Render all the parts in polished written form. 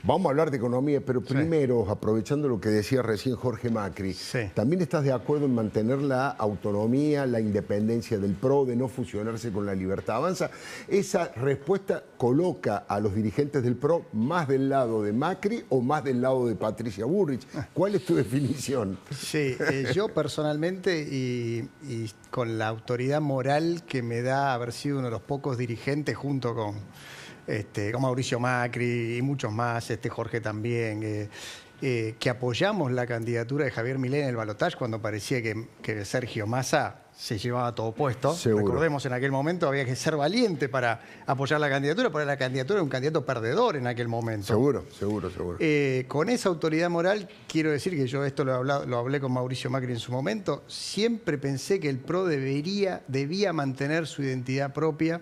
Vamos a hablar de economía, pero primero, aprovechando lo que decía recién Jorge Macri, ¿también estás de acuerdo en mantener la autonomía, la independencia del PRO, de no fusionarse con la Libertad Avanza? Esa respuesta coloca a los dirigentes del PRO más del lado de Macri o más del lado de Patricia Bullrich. ¿Cuál es tu definición? Sí, yo personalmente y con la autoridad moral que me da haber sido uno de los pocos dirigentes junto con Mauricio Macri y muchos más, Jorge también, que apoyamos la candidatura de Javier Milei en el balotaje cuando parecía que Sergio Massa se llevaba todo puesto. Seguro. Recordemos, en aquel momento había que ser valiente para apoyar la candidatura, porque la candidatura era un candidato perdedor en aquel momento. Seguro, seguro, seguro. Con esa autoridad moral, quiero decir que yo esto lo hablé con Mauricio Macri en su momento, siempre pensé que el PRO debía mantener su identidad propia,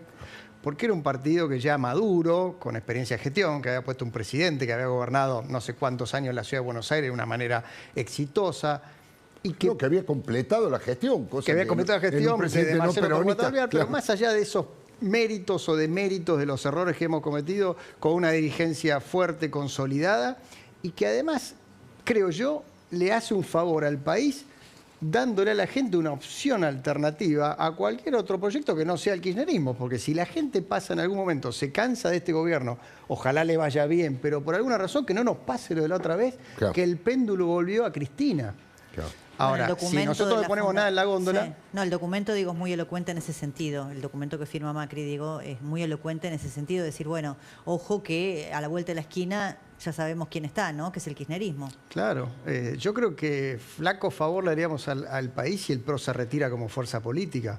porque era un partido que ya maduro, con experiencia de gestión, que había puesto un presidente, que había gobernado no sé cuántos años en la ciudad de Buenos Aires de una manera exitosa. Y que había completado la gestión. Que había completado la gestión, de Marcelo Torcuato Alvear, pero más allá de esos méritos o deméritos de los errores que hemos cometido, con una dirigencia fuerte, consolidada, y que además, creo yo, le hace un favor al país dándole a la gente una opción alternativa a cualquier otro proyecto que no sea el kirchnerismo, porque si la gente pasa en algún momento, se cansa de este gobierno, ojalá le vaya bien, pero por alguna razón que no nos pase lo de la otra vez, que el péndulo volvió a Cristina. Ahora, bueno, si nosotros no ponemos nada en la góndola... Sí. No, el documento, digo, es muy elocuente en ese sentido. El documento que firma Macri, digo, es muy elocuente en ese sentido. De decir, bueno, ojo que a la vuelta de la esquina ya sabemos quién está, ¿no? Que es el kirchnerismo. Claro. Yo creo que flaco favor le haríamos al país si el PRO se retira como fuerza política.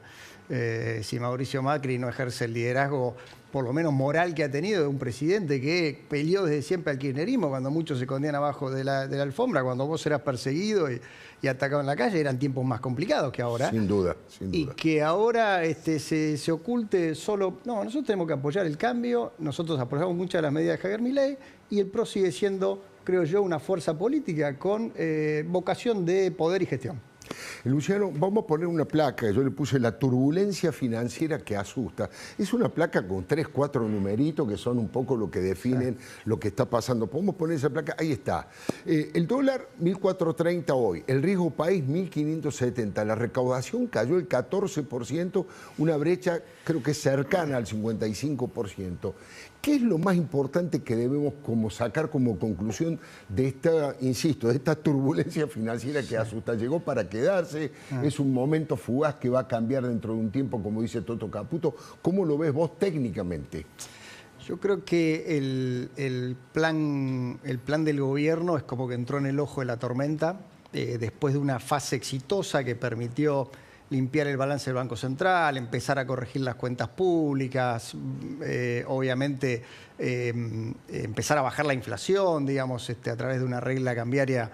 Si Mauricio Macri no ejerce el liderazgo, por lo menos moral, que ha tenido de un presidente que peleó desde siempre al kirchnerismo, cuando muchos se escondían abajo de la alfombra, cuando vos eras perseguido y atacado en la calle, eran tiempos más complicados que ahora. Sin duda, sin duda. Y que ahora se oculte solo... No, nosotros tenemos que apoyar el cambio, nosotros apoyamos muchas de las medidas de Javier Milei y el PRO sigue siendo, creo yo, una fuerza política con vocación de poder y gestión. Luciano, vamos a poner una placa, yo le puse la turbulencia financiera que asusta. Es una placa con 3, 4 numeritos que son un poco lo que definen lo que está pasando. Podemos poner esa placa, ahí está. El dólar 1.430 hoy, el riesgo país 1.570, la recaudación cayó el 14%, una brecha creo que cercana al 55%. ¿Qué es lo más importante que debemos sacar como conclusión de esta, insisto, de esta turbulencia financiera que asusta? Llegó para quedarse, es un momento fugaz que va a cambiar dentro de un tiempo, como dice Toto Caputo. ¿Cómo lo ves vos técnicamente? Yo creo que el plan del gobierno es como que entró en el ojo de la tormenta, después de una fase exitosa que permitió limpiar el balance del Banco Central, empezar a corregir las cuentas públicas, obviamente empezar a bajar la inflación, digamos, a través de una regla cambiaria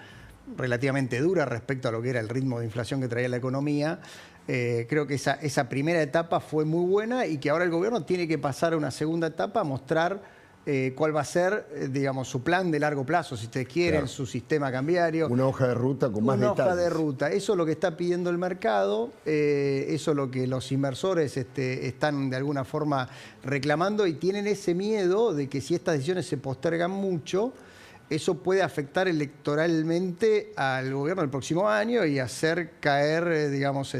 relativamente dura respecto a lo que era el ritmo de inflación que traía la economía. Creo que esa primera etapa fue muy buena y que ahora el gobierno tiene que pasar a una segunda etapa a mostrar cuál va a ser, digamos, su plan de largo plazo, si ustedes quieren, su sistema cambiario. Una hoja de ruta con más detalles. Una hoja de ruta. Eso es lo que está pidiendo el mercado, eso es lo que los inversores están de alguna forma reclamando y tienen ese miedo de que si estas decisiones se postergan mucho, eso puede afectar electoralmente al gobierno del próximo año y hacer caer, digamos,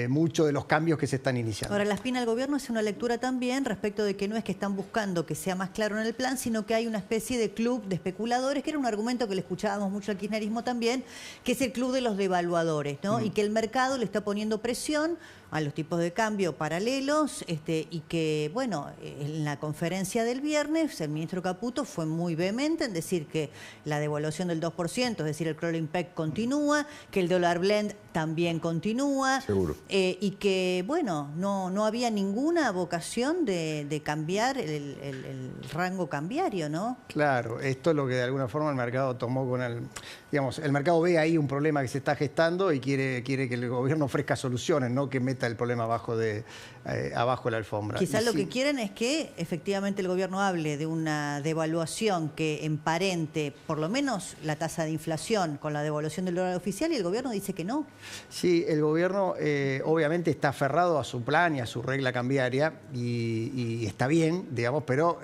muchos de los cambios que se están iniciando. Ahora, la espina del gobierno es una lectura también respecto de que no es que están buscando que sea más claro en el plan, sino que hay una especie de club de especuladores, que era un argumento que le escuchábamos mucho al kirchnerismo también, que es el club de los devaluadores, ¿no? Y que el mercado le está poniendo presión a los tipos de cambio paralelos y que, bueno, en la conferencia del viernes el ministro Caputo fue muy vehemente en decir que la devaluación del 2%, es decir, el crawling peg continúa, que el dólar blend también continúa. Seguro. Y que, bueno, no había ninguna vocación de cambiar el rango cambiario, ¿no? Claro, esto es lo que de alguna forma el mercado tomó con el... Digamos, el mercado ve ahí un problema que se está gestando y quiere que el gobierno ofrezca soluciones, no que meta meta el problema abajo de la alfombra. Quizás lo sí, que quieren es que efectivamente el gobierno hable de una devaluación que emparente por lo menos la tasa de inflación con la devaluación del dólar oficial, y el gobierno dice que no. Sí, el gobierno obviamente está aferrado a su plan y a su regla cambiaria y está bien, digamos, pero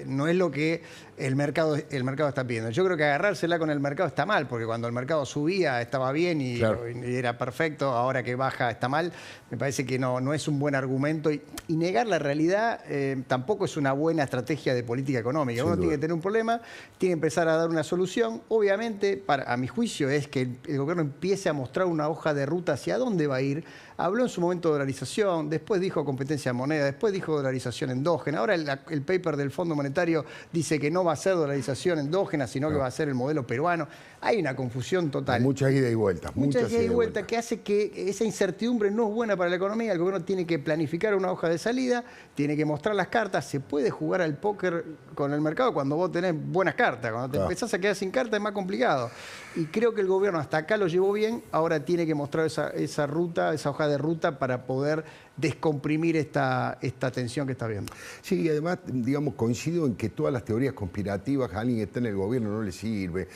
no es lo que el mercado está pidiendo. Yo creo que agarrársela con el mercado está mal, porque cuando el mercado subía estaba bien y era perfecto, ahora que baja está mal. Me parece que no es un buen argumento y negar la realidad tampoco es una buena estrategia de política económica. Uno tiene que tener un problema, tiene que empezar a dar una solución. Obviamente, a mi juicio, es que el gobierno empiece a mostrar una hoja de ruta hacia dónde va a ir. Habló en su momento de dolarización, después dijo competencia de moneda, después dijo dolarización endógena. Ahora el paper del Fondo Monetario dice que no va a ser dolarización endógena, sino que va a ser el modelo peruano. Hay una confusión total. Hay mucha ida y vuelta. Mucha ida y vuelta que hace que esa incertidumbre no es buena para la economía. El gobierno tiene que planificar una hoja de salida, tiene que mostrar las cartas. Se puede jugar al póker con el mercado cuando vos tenés buenas cartas. Cuando te empezás a quedar sin cartas es más complicado. Y creo que el gobierno hasta acá lo llevó bien. Ahora tiene que mostrar esa ruta, esa hoja de ruta para poder descomprimir esta tensión que está viendo. Sí, y además, digamos, coincido en que todas las teorías conspirativas a alguien que está en el gobierno no le sirve.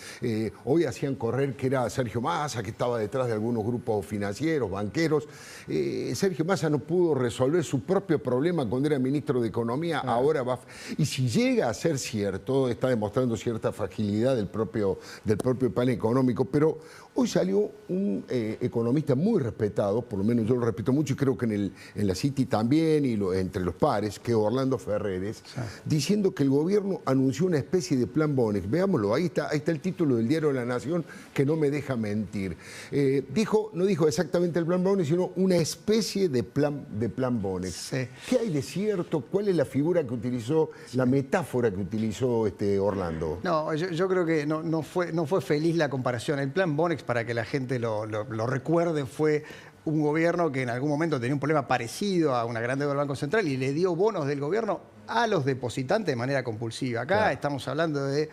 Hoy hacían correr que era Sergio Massa, que estaba detrás de algunos grupos financieros, banqueros. Sergio Massa no pudo resolver su propio problema cuando era ministro de Economía, ahora va... Y si llega a ser cierto, está demostrando cierta fragilidad del propio plan económico, pero hoy salió un economista muy respetado, por lo menos yo lo respeto mucho y creo que en la City también y entre los pares, que es Orlando Ferreres, diciendo que el gobierno anunció una especie de plan Bonex. Veámoslo, ahí está el título del diario La Nación, que no me deja mentir. No dijo exactamente el plan Bonex, sino una especie de plan Bonex. Sí. ¿Qué hay de cierto? ¿Cuál es la figura que utilizó, la metáfora que utilizó Orlando? No, yo creo que no fue feliz la comparación. El plan Bonex, para que la gente lo recuerde, fue un gobierno que en algún momento tenía un problema parecido a una gran deuda del Banco Central y le dio bonos del gobierno a los depositantes de manera compulsiva. Acá estamos hablando de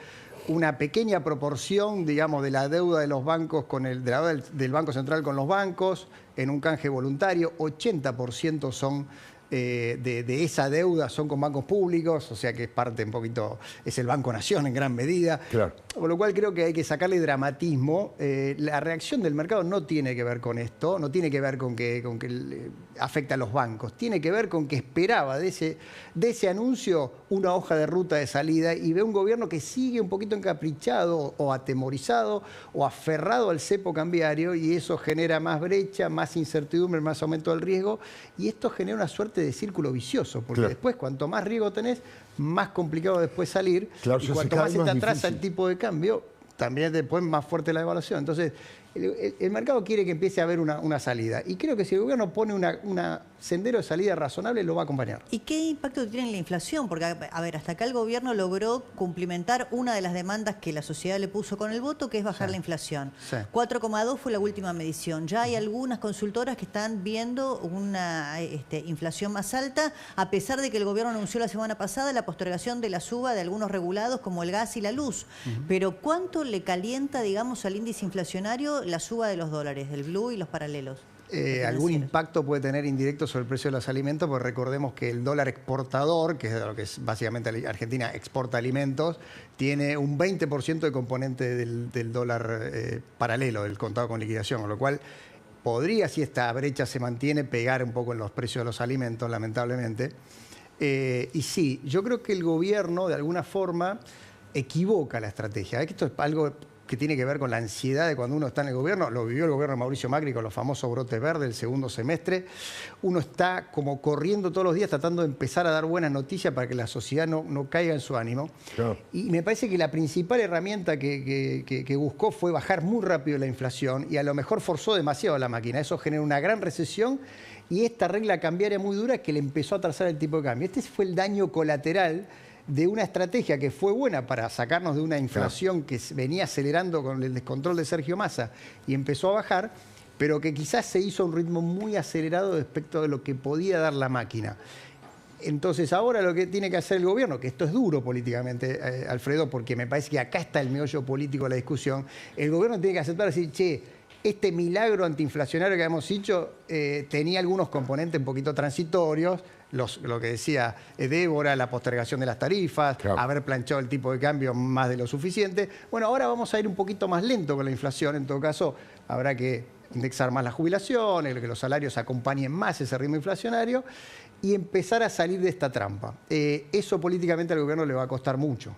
una pequeña proporción, digamos, de la deuda de los bancos del Banco Central con los bancos en un canje voluntario. 80% son de esa deuda son con bancos públicos, o sea que es parte un poquito, es el Banco Nación en gran medida. Claro. Con lo cual creo que hay que sacarle dramatismo. La reacción del mercado no tiene que ver con esto, no tiene que ver con que afecta a los bancos, tiene que ver con que esperaba de ese anuncio una hoja de ruta de salida y ve un gobierno que sigue un poquito encaprichado o atemorizado o aferrado al cepo cambiario, y eso genera más brecha, más incertidumbre, más aumento del riesgo, y esto genera una suerte de círculo vicioso, porque después cuanto más riesgo tenés, más complicado después salir, y cuanto más se te atrasa el tipo de cambio, también después más fuerte la devaluación. Entonces, el mercado quiere que empiece a haber una salida, y creo que si el gobierno pone una sendero de salida razonable, lo va a acompañar. ¿Y qué impacto tiene en la inflación? Porque, a ver, hasta acá el gobierno logró cumplimentar una de las demandas que la sociedad le puso con el voto, que es bajar la inflación. 4,2 fue la última medición. Ya hay algunas consultoras que están viendo una inflación más alta, a pesar de que el gobierno anunció la semana pasada la postergación de la suba de algunos regulados como el gas y la luz. Pero ¿cuánto le calienta, digamos, al índice inflacionario la suba de los dólares, del blue y los paralelos? Algún impacto puede tener indirecto sobre el precio de los alimentos, porque recordemos que el dólar exportador, que es lo que es básicamente Argentina exporta alimentos, tiene un 20% de componente del dólar paralelo, del contado con liquidación, con lo cual podría, si esta brecha se mantiene, pegar un poco en los precios de los alimentos, lamentablemente. Y sí, yo creo que el gobierno, de alguna forma, equivoca la estrategia. Esto es algo que tiene que ver con la ansiedad de cuando uno está en el gobierno. Lo vivió el gobierno de Mauricio Macri con los famosos brotes verdes del segundo semestre. Uno está como corriendo todos los días tratando de empezar a dar buenas noticias para que la sociedad no caiga en su ánimo. Claro. Y me parece que la principal herramienta que buscó fue bajar muy rápido la inflación, y a lo mejor forzó demasiado la máquina. Eso generó una gran recesión y esta regla cambiaria muy dura que le empezó a atrasar el tipo de cambio. Este fue el daño colateral de una estrategia que fue buena para sacarnos de una inflación que venía acelerando con el descontrol de Sergio Massa y empezó a bajar, pero que quizás se hizo a un ritmo muy acelerado respecto de lo que podía dar la máquina. Entonces ahora lo que tiene que hacer el gobierno, que esto es duro políticamente, Alfredo, porque me parece que acá está el meollo político de la discusión, el gobierno tiene que aceptar y decir, che, este milagro antiinflacionario que hemos dicho tenía algunos componentes un poquito transitorios, lo que decía Débora, la postergación de las tarifas, claro, haber planchado el tipo de cambio más de lo suficiente. Bueno, ahora vamos a ir un poquito más lento con la inflación, en todo caso habrá que indexar más las jubilaciones, que los salarios acompañen más ese ritmo inflacionario y empezar a salir de esta trampa. Eso políticamente al gobierno le va a costar mucho.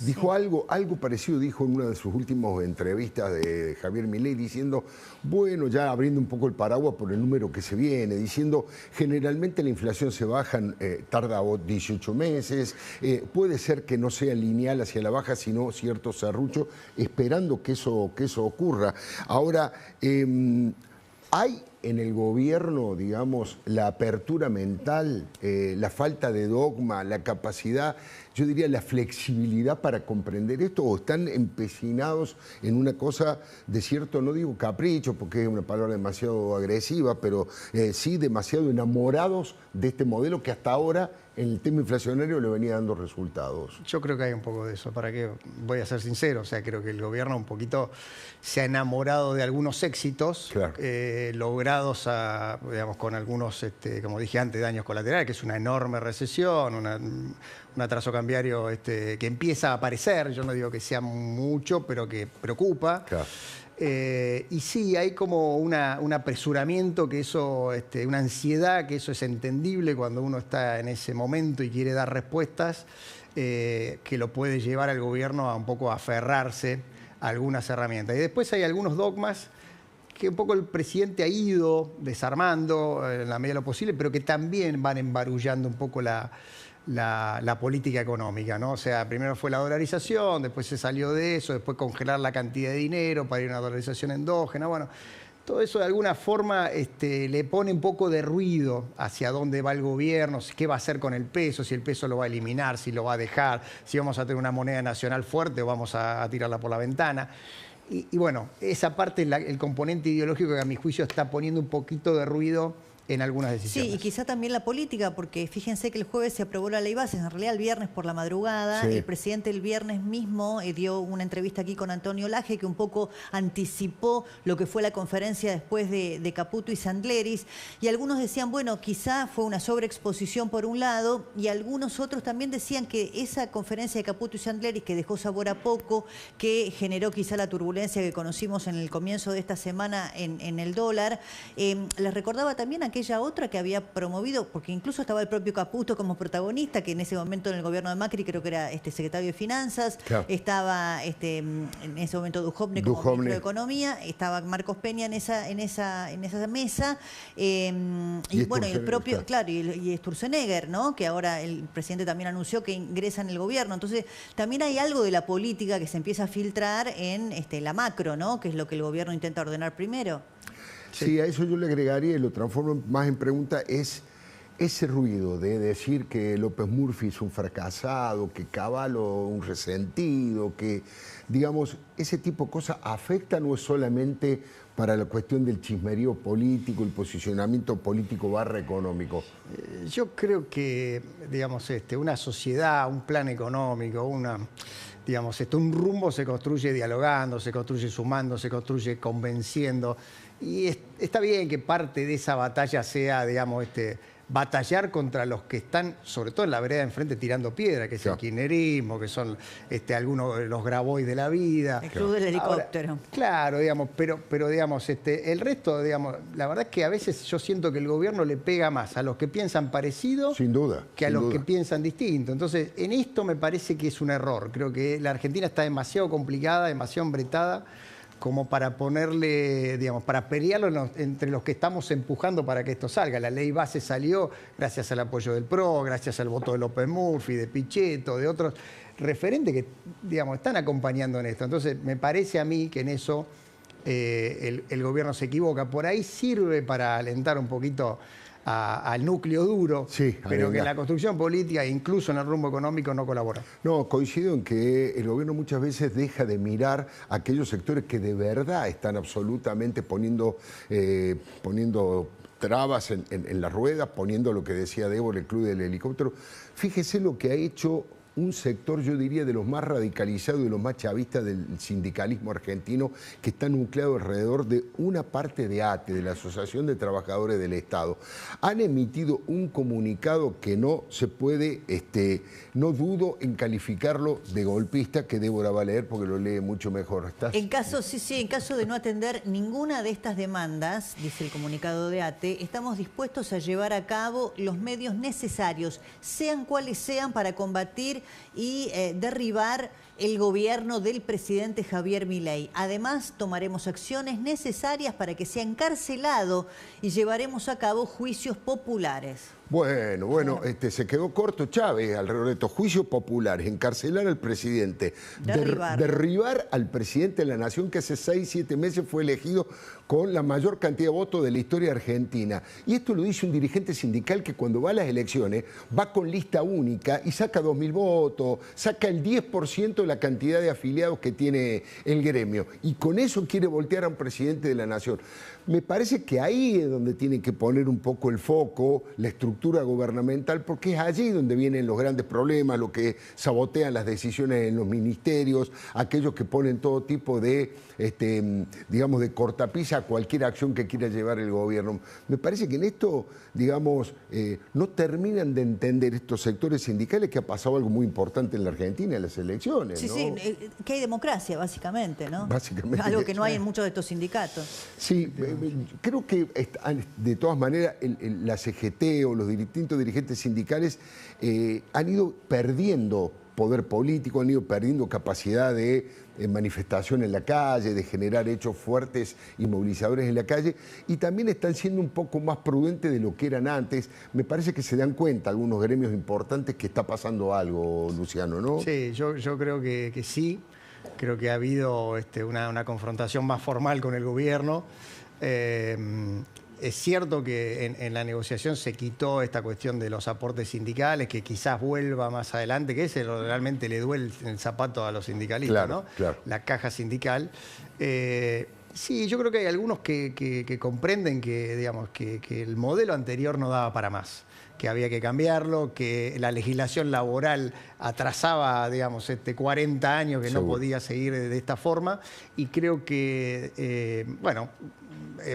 Dijo algo parecido, dijo en una de sus últimas entrevistas de Javier Milei, diciendo, bueno, ya abriendo un poco el paraguas por el número que se viene, diciendo, generalmente la inflación se baja, tarda 18 meses, puede ser que no sea lineal hacia la baja, sino cierto serrucho, esperando que eso ocurra. Ahora, hay en el gobierno, digamos, la apertura mental, la falta de dogma, la capacidad, yo diría la flexibilidad para comprender esto, o están empecinados en una cosa de cierto, no digo capricho, porque es una palabra demasiado agresiva, pero sí demasiado enamorados de este modelo que hasta ahora en el tema inflacionario le venía dando resultados. Yo creo que hay un poco de eso, para que voy a ser sincero, o sea, creo que el gobierno un poquito se ha enamorado de algunos éxitos, claro, logrados digamos, con algunos, como dije antes, daños colaterales, que es una enorme recesión, un atraso cambiario que empieza a aparecer, yo no digo que sea mucho, pero que preocupa. claro. Y sí, hay como un apresuramiento, que eso, una ansiedad, que eso es entendible cuando uno está en ese momento y quiere dar respuestas, que lo puede llevar al gobierno a un poco aferrarse a algunas herramientas. Y después hay algunos dogmas que un poco el presidente ha ido desarmando en la medida de lo posible, pero que también van embarullando un poco la política económica, ¿no? O sea, primero fue la dolarización, después se salió de eso, después congelar la cantidad de dinero para ir a una dolarización endógena. Bueno, todo eso de alguna forma le pone un poco de ruido hacia dónde va el gobierno, qué va a hacer con el peso, si el peso lo va a eliminar, si lo va a dejar, si vamos a tener una moneda nacional fuerte o vamos a tirarla por la ventana. Y bueno, esa parte, el componente ideológico que a mi juicio está poniendo un poquito de ruido en algunas decisiones. Sí, y quizá también la política, porque fíjense que el jueves se aprobó la ley bases, en realidad el viernes por la madrugada, sí, el presidente el viernes mismo dio una entrevista aquí con Antonio Laje que un poco anticipó lo que fue la conferencia después de Caputo y Sandleris, y algunos decían, bueno, quizá fue una sobreexposición por un lado, y algunos otros también decían que esa conferencia de Caputo y Sandleris, que dejó sabor a poco, que generó quizá la turbulencia que conocimos en el comienzo de esta semana en el dólar, les recordaba también aquella otra que había promovido, porque incluso estaba el propio Caputo como protagonista, que en ese momento en el gobierno de Macri creo que era secretario de Finanzas, claro, estaba en ese momento Duhovne como ministro de Economía, estaba Marcos Peña en esa mesa, y bueno, y el propio, claro, y Sturzenegger, ¿no? Que ahora el presidente también anunció que ingresa en el gobierno. Entonces, también hay algo de la política que se empieza a filtrar en la macro, ¿no? Que es lo que el gobierno intenta ordenar primero. Sí, a eso yo le agregaría y lo transformo más en pregunta, es ese ruido de decir que López Murphy es un fracasado, que Cavallo un resentido, que, digamos, ese tipo de cosas afectan o es solamente para la cuestión del chismerío político, el posicionamiento político / económico? Yo creo que, digamos, una sociedad, un plan económico, digamos, un rumbo se construye dialogando, se construye sumando, se construye convenciendo. Y está bien que parte de esa batalla sea, digamos, batallar contra los que están, sobre todo en la vereda de enfrente, tirando piedra, que es el kirchnerismo, que son algunos de los Grabois de la vida. El club del helicóptero. Ahora, claro, digamos, pero digamos, el resto, digamos, la verdad es que a veces yo siento que el gobierno le pega más a los que piensan parecido, sin duda, que a los que piensan distinto. Entonces, en esto me parece que es un error. Creo que la Argentina está demasiado complicada, demasiado embretada, como para ponerle, digamos, para pelearlo entre los que estamos empujando para que esto salga. La ley base salió gracias al apoyo del PRO, gracias al voto de López Murphy, de Pichetto, de otros referentes que, digamos, están acompañando en esto. Entonces, me parece a mí que en eso el gobierno se equivoca. Por ahí sirve para alentar un poquito al núcleo duro, sí, pero que en la construcción política, incluso en el rumbo económico, no colabora. No, coincido en que el gobierno muchas veces deja de mirar a aquellos sectores que de verdad están absolutamente poniendo trabas en la rueda, poniendo lo que decía Débora, el club del helicóptero. Fíjese lo que ha hecho un sector, yo diría, de los más radicalizados y de los más chavistas del sindicalismo argentino, que está nucleado alrededor de una parte de ATE, de la Asociación de Trabajadores del Estado. Han emitido un comunicado que no se puede, no dudo en calificarlo de golpista, que Débora va a leer porque lo lee mucho mejor. ¿Estás? En caso, en caso de no atender ninguna de estas demandas, dice el comunicado de ATE, estamos dispuestos a llevar a cabo los medios necesarios, sean cuales sean, para combatir y derribar el gobierno del presidente Javier Milei. Además, tomaremos acciones necesarias para que sea encarcelado y llevaremos a cabo juicios populares. Bueno, se quedó corto Chávez alrededor de estos juicios populares, encarcelar al presidente, derribar al presidente de la nación que hace 6, 7 meses fue elegido con la mayor cantidad de votos de la historia argentina. Y esto lo dice un dirigente sindical que cuando va a las elecciones va con lista única y saca 2.000 votos, saca el 10% de la cantidad de afiliados que tiene el gremio. Y con eso quiere voltear a un presidente de la nación. Me parece que ahí es donde tiene que poner un poco el foco, la estructura gubernamental, porque es allí donde vienen los grandes problemas, lo que sabotean las decisiones en los ministerios, aquellos que ponen todo tipo de, digamos, de cortapisa a cualquier acción que quiera llevar el gobierno. Me parece que en esto, digamos, no terminan de entender estos sectores sindicales que ha pasado algo muy importante en la Argentina, en las elecciones. Sí, ¿no? Sí, que hay democracia, básicamente, ¿no? Básicamente. Algo que no hay en muchos de estos sindicatos. Sí, creo que de todas maneras la CGT o los distintos dirigentes sindicales han ido perdiendo poder político, han ido perdiendo capacidad de manifestación en la calle, de generar hechos fuertes y movilizadores en la calle, y también están siendo un poco más prudentes de lo que eran antes. Me parece que se dan cuenta algunos gremios importantes que está pasando algo, Luciano, ¿no? Sí, yo creo que sí. Creo que ha habido una confrontación más formal con el gobierno. Es cierto que en la negociación se quitó esta cuestión de los aportes sindicales, que quizás vuelva más adelante, que ese realmente le duele el zapato a los sindicalistas, claro, ¿no? Claro. La caja sindical. Sí, yo creo que hay algunos que comprenden que, digamos, que el modelo anterior no daba para más, que había que cambiarlo, que la legislación laboral atrasaba, digamos, 40 años, que Seguro. no podía seguir de esta forma, y creo que,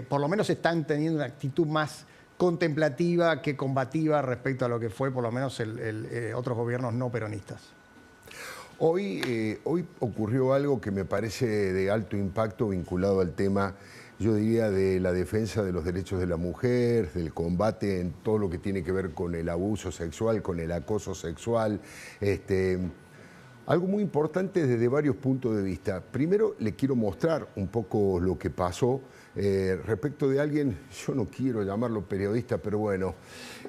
por lo menos están teniendo una actitud más contemplativa que combativa respecto a lo que fue por lo menos otros gobiernos no peronistas. Hoy ocurrió algo que me parece de alto impacto vinculado al tema, yo diría, de la defensa de los derechos de la mujer, del combate en todo lo que tiene que ver con el abuso sexual, con el acoso sexual. Algo muy importante desde varios puntos de vista. Primero, le quiero mostrar un poco lo que pasó respecto de alguien, yo no quiero llamarlo periodista, pero bueno,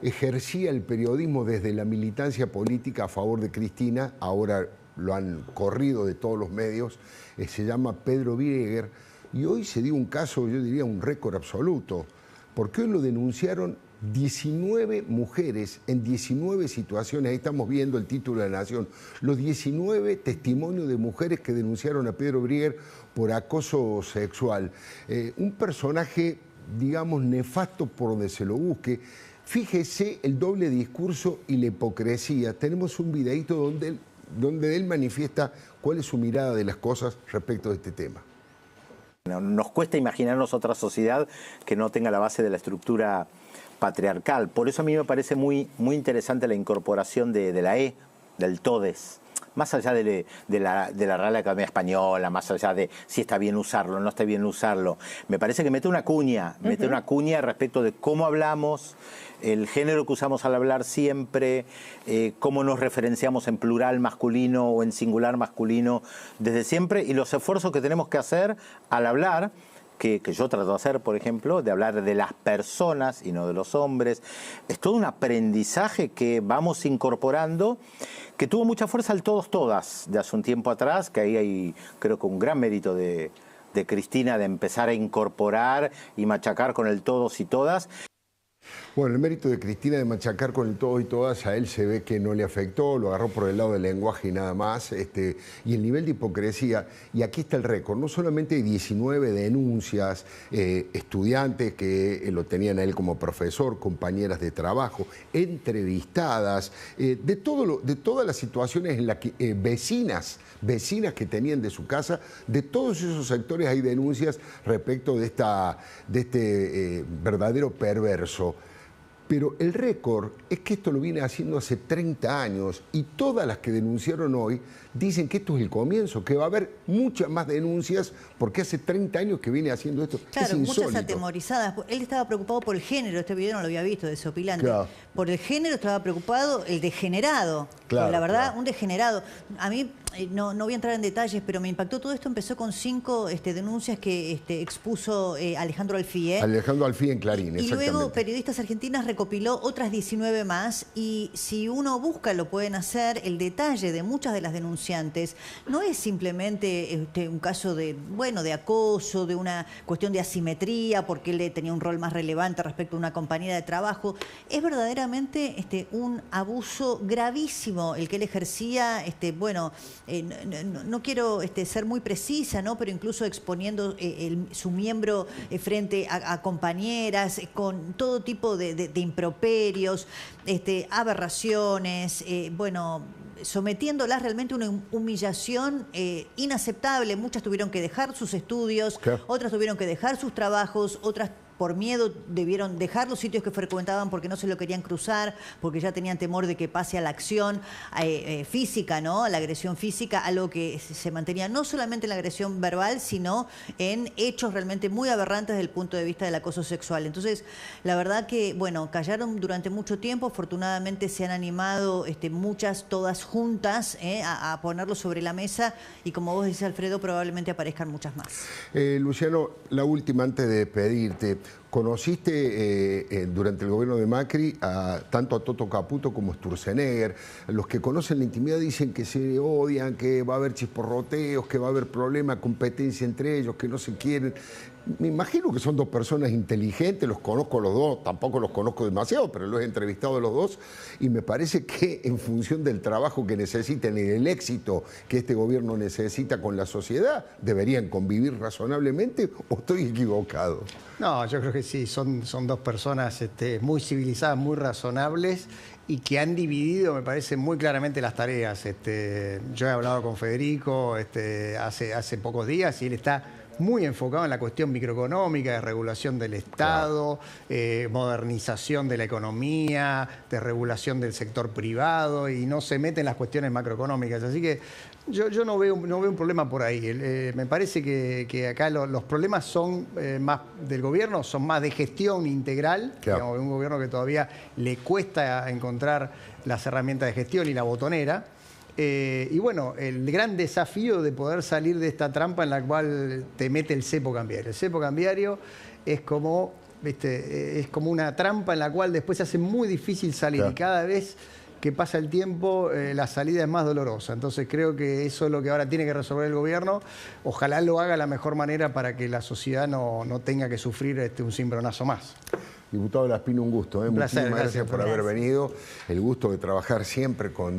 ejercía el periodismo desde la militancia política a favor de Cristina, ahora lo han corrido de todos los medios, se llama Pedro Brieger, y hoy se dio un caso, yo diría un récord absoluto, porque hoy lo denunciaron 19 mujeres en 19 situaciones, ahí estamos viendo el título de la Nación, los 19 testimonios de mujeres que denunciaron a Pedro Brieger por acoso sexual. Un personaje, digamos, nefasto por donde se lo busque. Fíjese el doble discurso y la hipocresía. Tenemos un videíto donde él manifiesta cuál es su mirada de las cosas respecto de este tema. Nos cuesta imaginarnos otra sociedad que no tenga la base de la estructura patriarcal. Por eso a mí me parece muy interesante la incorporación de la E, del todes. Más allá de la Real Academia Española, más allá de si está bien usarlo o no está bien usarlo, me parece que mete una cuña, respecto de cómo hablamos, el género que usamos al hablar siempre, cómo nos referenciamos en plural masculino o en singular masculino desde siempre, y los esfuerzos que tenemos que hacer al hablar, que yo trato de hacer, por ejemplo, de hablar de las personas y no de los hombres. Es todo un aprendizaje que vamos incorporando, que tuvo mucha fuerza el todos, todas, de hace un tiempo atrás, que ahí hay, creo que un gran mérito de Cristina de empezar a incorporar y machacar con el todos y todas. Bueno, el mérito de Cristina de machacar con el todo y todas, a él se ve que no le afectó, lo agarró por el lado del lenguaje y nada más, y el nivel de hipocresía, y aquí está el récord, no solamente hay 19 denuncias, estudiantes que lo tenían a él como profesor, compañeras de trabajo, entrevistadas, de todas las situaciones en las que vecinas que tenían de su casa, de todos esos sectores hay denuncias respecto de este verdadero perverso. Pero el récord es que esto lo viene haciendo hace 30 años y todas las que denunciaron hoy dicen que esto es el comienzo, que va a haber muchas más denuncias porque hace 30 años que viene haciendo esto. Claro, es insólito. muchas atemorizadas. Él estaba preocupado por el género, este video no lo había visto, desopilante. Claro. Por el género estaba preocupado el degenerado. Claro, la verdad, claro. Un degenerado. A mí, no voy a entrar en detalles, pero me impactó todo esto. Empezó con 5 denuncias que expuso Alejandro Alfie. Alejandro Alfie en Clarín, Y exactamente. luego Periodistas Argentinas recopiló otras 19 más y si uno busca, lo pueden hacer, el detalle de muchas de las denunciantes no es simplemente un caso de acoso, de una cuestión de asimetría, porque él tenía un rol más relevante respecto a una compañera de trabajo. Es verdaderamente un abuso gravísimo el que él ejercía, no quiero ser muy precisa, ¿no? Pero incluso exponiendo su miembro frente a compañeras, con todo tipo de improperios, aberraciones, sometiéndolas realmente a una humillación inaceptable. Muchas tuvieron que dejar sus estudios, Claro. otras tuvieron que dejar sus trabajos, otras por miedo debieron dejar los sitios que frecuentaban porque no se lo querían cruzar, porque ya tenían temor de que pase a la acción física, ¿no? A la agresión física, algo que se mantenía no solamente en la agresión verbal, sino en hechos realmente muy aberrantes desde el punto de vista del acoso sexual. Entonces, la verdad que, callaron durante mucho tiempo. Afortunadamente se han animado muchas, todas juntas, a ponerlo sobre la mesa y, como vos dices, Alfredo, probablemente aparezcan muchas más. Luciano, la última antes de pedirte. Conociste durante el gobierno de Macri tanto a Toto Caputo como a Sturzenegger. Los que conocen la intimidad dicen que se odian, que va a haber chisporroteos, que va a haber problemas, competencia entre ellos, que no se quieren. Me imagino que son dos personas inteligentes, los conozco a los dos, tampoco los conozco demasiado, pero los he entrevistado a los dos y me parece que en función del trabajo que necesiten y del éxito que este gobierno necesita con la sociedad, deberían convivir razonablemente, ¿o estoy equivocado? No, yo creo que sí, son dos personas muy civilizadas, muy razonables y que han dividido, me parece, muy claramente las tareas. Yo he hablado con Federico hace pocos días y él está muy enfocado en la cuestión microeconómica, de regulación del Estado, modernización de la economía, de regulación del sector privado y no se mete en las cuestiones macroeconómicas. Así que yo no veo un problema por ahí. Me parece que acá los problemas son más del gobierno, son más de gestión integral. Claro. Digamos, un gobierno que todavía le cuesta encontrar las herramientas de gestión y la botonera. Y bueno, el gran desafío de poder salir de esta trampa en la cual te mete el cepo cambiario. El cepo cambiario es como una trampa en la cual después se hace muy difícil salir. Claro. Y cada vez que pasa el tiempo, la salida es más dolorosa. Entonces creo que eso es lo que ahora tiene que resolver el gobierno. Ojalá lo haga de la mejor manera para que la sociedad no tenga que sufrir un cimbronazo más. Diputado Laspina, un gusto. Un placer, Muchísimas gracias por haber Gracias. venido. El gusto de trabajar siempre con